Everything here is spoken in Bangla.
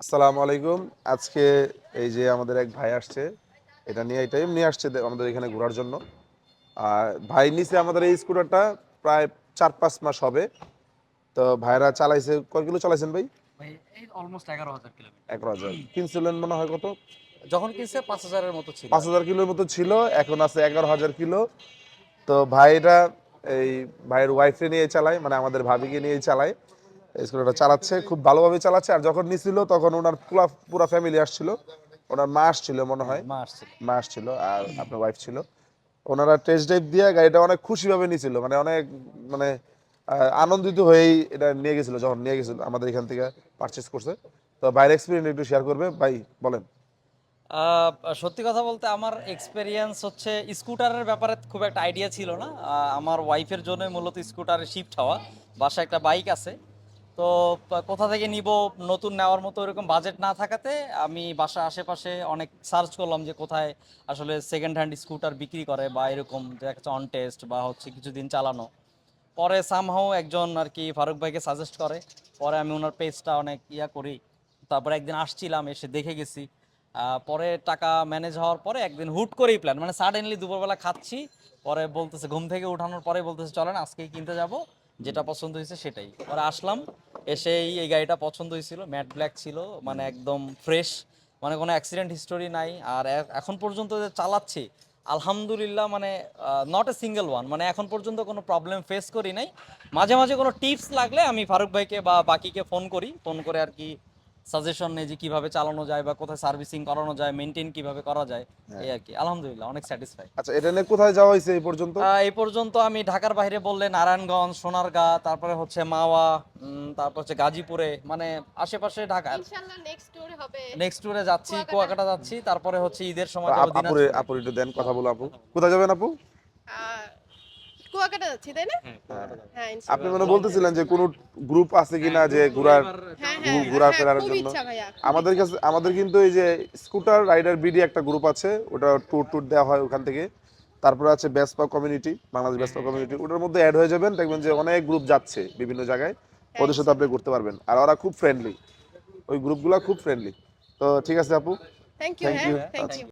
আসসালামু আলাইকুম। আজকে এই যে আমাদের এক ভাই আসছে, এটাই নিয়ে আসছে আমাদের এখানে ঘোরার জন্য। আর ভাই নিছে আমাদের এই স্কুটারটা প্রায় ৪-৫ মাস হবে। তো ভাইরা চালাইছে, কয় কিলো চালাইছেন ভাই? ভাই এই অলমোস্ট 11,000 কিলোমিটার। ১১,০০০ কিনছিলেন মনে হয় কত? যখন কিনছে ৫,০০০ এর মতো ছিল আর ৫,০০০ কি। কিলোর মতো ছিল, এখন আছে ১১,০০০ কিলো। তো ভাইরা এই ভাইয়ের ওয়াইফকে নিয়ে চালায়, মানে আমাদের ভাবিকে নিয়ে চালায়। স্কুটারটা চালাচ্ছে, খুব ভালোভাবে চালাচ্ছে। আর যখন নিছিল তখন ওনার পুরা ফ্যামিলি আসছিল। ওনার মা আসছিল মনে হ্যাঁ, হয়, মা আসছিল। মা আসছিল আর আপনার ওয়াইফ ছিল। ওনারা টেস্ট ড্রাইভ দিয়ে গাড়িটা অনেক খুশিভাবে নিয়েছিল, মানে অনেক মানে আনন্দিত হয়েই এটা নিয়ে গেছিল। যখন নিয়ে গেছিল আমাদের এখান থেকে পারচেস করছে। তো বাইরের এক্সপিরিয়েন্স একটু শেয়ার করবে ভাই, বলেন। আহ, সত্যি কথা বলতে আমার এক্সপেরিয়েন্স হচ্ছে স্কুটারের ব্যাপারে খুব একটা আইডিয়া ছিল না। আমার ওয়াইফের জন্য মূলত স্কুটারে শিফট হওয়া। বাসায় একটা বাইক আছে। তো কোথা থেকে নিব, নতুন নেওয়ার মতো এরকম বাজেট না থাকাতে আমি বাসার আশেপাশে অনেক সার্চ করলাম যে কোথায় আসলে সেকেন্ড হ্যান্ড স্কুটার বিক্রি করে বা এরকম একটা অন টেস্ট বা হচ্ছে কিছুদিন চালানো। পরে সামহাও একজন আর কি ফারুক ভাইকে সাজেস্ট করে। পরে আমি ওনার পেজটা অনেক করি। তারপরে একদিন আসছিলাম, এসে দেখে গেছি। পরে টাকা ম্যানেজ হওয়ার পরে একদিন হুট করেই প্ল্যান, মানে সাডেনলি দুপুরবেলা খাচ্ছি। পরে বলতেছে, ঘুম থেকে উঠানোর পরে বলতেছে চলেন আজকেই কিনতে যাব, যেটা পছন্দ হয়েছে সেটাই। পরে আসলাম, এসেই এই গাড়িটা পছন্দ হয়েছিল, ম্যাট ব্ল্যাক ছিল, মানে একদম ফ্রেশ, মানে কোনো অ্যাক্সিডেন্ট হিস্টোরি নাই। আর এখন পর্যন্ত যে চালাচ্ছি আলহামদুলিল্লাহ, মানে নট এ সিঙ্গেল ওয়ান, মানে এখন পর্যন্ত কোনো প্রবলেম ফেস করি নাই। মাঝে মাঝে কোনো টিপস লাগলে আমি ফারুক ভাইকে বা বাকিকে ফোন করে আর কি সাজেশন নেই যে কিভাবে চালানো যায় বা কোথায় সার্ভিসিং করানো যায়, মেনটেন কিভাবে করা যায়। হ্যাঁ। এই আর কি, আলহামদুলিল্লাহ অনেক স্যাটিসফাই। আচ্ছা, এটা নিয়ে কোথায় যাওয়া হয়েছে এই পর্যন্ত? এই পর্যন্ত আমি ঢাকার বাইরে বললে নারায়ণগঞ্জ, সোনারগাঁ, তারপরে হচ্ছে মাওয়া, তারপর হচ্ছে গাজীপুরে, মানে আশেপাশে ঢাকার। ইনশাল্লাহ নেক্সট ট্যুর হবে নেক্সট ট্যুরে যাচ্ছি, কুয়াকাটা। কুয়াকাটা যাচ্ছি, তারপরে হচ্ছে ঈদের সময় যাবো আপুরে দিনাজপুরে। আপুর একটু দেন, কথা বলো আপু। কোথায় যাবেন আপু? আহ, কুয়াকাটা যাচ্ছি তাই না? হ্যাঁ, হ্যাঁ। কুয়াকাটা যাবো। হ্যাঁ আপনি ইনশাল্লাহ। মানে বলতেছিলেন যে কোনো গ্রুপ আছে হ্যাঁ, কিনা যে গ্রুপ করে ঘোরার এবার হ্যাঁ যাওয়া হ্যাঁ হবে। ঘোরা হ্যাঁ, ফেরার খুব জন্য। ইচ্ছা ভাইয়া, খুব আমাদের ইচ্ছা। কাছে আমাদের কিন্তু এই যে স্কুটার রাইডার বিডি একটা গ্রুপ আছে, ওটা ট্যুর ট্যুর দেওয়া হয় ওখান থেকে। তারপরে আছে বেসপা কমিউনিটি, বাংলাদেশ বেসপা কমিউনিটি, ওটার মধ্যে অ্যাড হয়ে যাবেন, দেখবেন যে অনেক গ্রুপ যাচ্ছে বিভিন্ন জায়গায়। হ্যাঁ ওদের সাথে আপনি ইনশাল্লাহ। ঘুরতে পারবেন, আর ওরা খুব ফ্রেন্ডলি, ওই গ্রুপগুলো খুব ফ্রেন্ডলি। তো ঠিক আছে আপু, থ্যাংক ইউ, থ্যাংক হ্যাঁ ইউ। থ্যাংক আচ্ছা। ইউ।